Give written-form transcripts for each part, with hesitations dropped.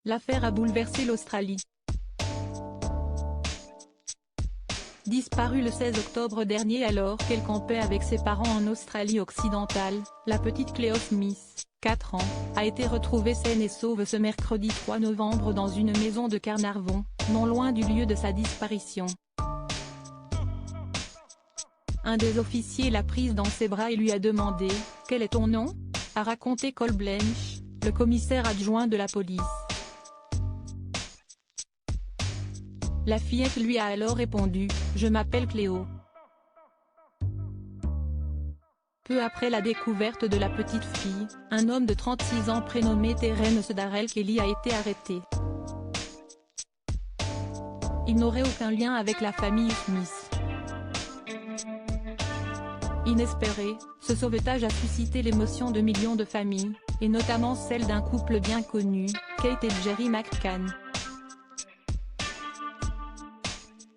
L'affaire a bouleversé l'Australie. Disparue le 16 octobre dernier alors qu'elle campait avec ses parents en Australie occidentale, la petite Cleo Smith, 4 ans, a été retrouvée saine et sauve ce mercredi 3 novembre dans une maison de Carnarvon, non loin du lieu de sa disparition. Un des officiers l'a prise dans ses bras et lui a demandé « Quel est ton nom ?» a raconté Cole Blanche, le commissaire adjoint de la police. La fillette lui a alors répondu « Je m'appelle Cléo ». Peu après la découverte de la petite fille, un homme de 36 ans prénommé Terence Darrell Kelly a été arrêté. Il n'aurait aucun lien avec la famille Smith. Inespéré, ce sauvetage a suscité l'émotion de millions de familles, et notamment celle d'un couple bien connu, Kate et Jerry McCann.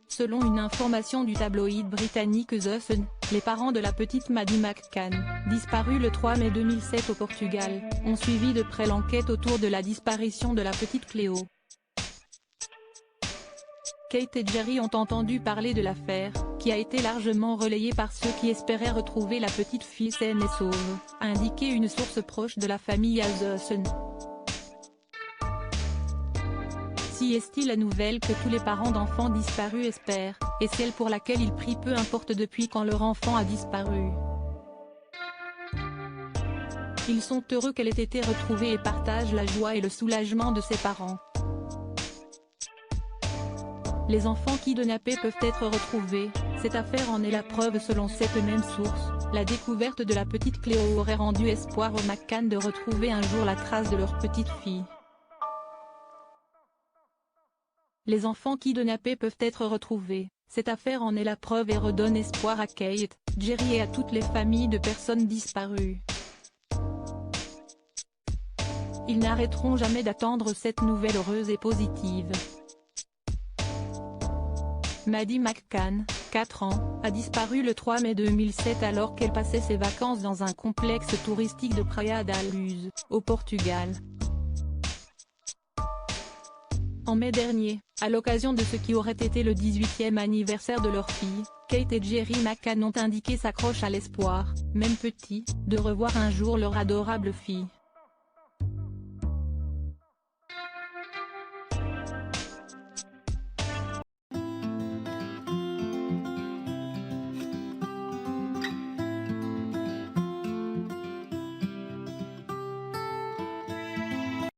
Selon une information du tabloïd britannique The Sun, les parents de la petite Maddie McCann, disparue le 3 mai 2007 au Portugal, ont suivi de près l'enquête autour de la disparition de la petite Cléo. Kate et Jerry ont entendu parler de l'affaire, qui a été largement relayée par ceux qui espéraient retrouver la petite fille saine et sauve, a indiqué une source proche de la famille à The Sun. Si est-il la nouvelle que tous les parents d'enfants disparus espèrent, et celle pour laquelle ils prient peu importe depuis quand leur enfant a disparu. Ils sont heureux qu'elle ait été retrouvée et partagent la joie et le soulagement de ses parents. Les enfants kidnappés peuvent être retrouvés, cette affaire en est la preuve selon cette même source. La découverte de la petite Cléo aurait rendu espoir aux McCann de retrouver un jour la trace de leur petite fille. Les enfants kidnappés peuvent être retrouvés, cette affaire en est la preuve et redonne espoir à Kate, Jerry et à toutes les familles de personnes disparues. Ils n'arrêteront jamais d'attendre cette nouvelle heureuse et positive. Maddie McCann, 4 ans, a disparu le 3 mai 2007 alors qu'elle passait ses vacances dans un complexe touristique de Praia da Luz, au Portugal. En mai dernier, à l'occasion de ce qui aurait été le 18e anniversaire de leur fille, Kate et Jerry McCann ont indiqué s'accrochent à l'espoir, même petit, de revoir un jour leur adorable fille.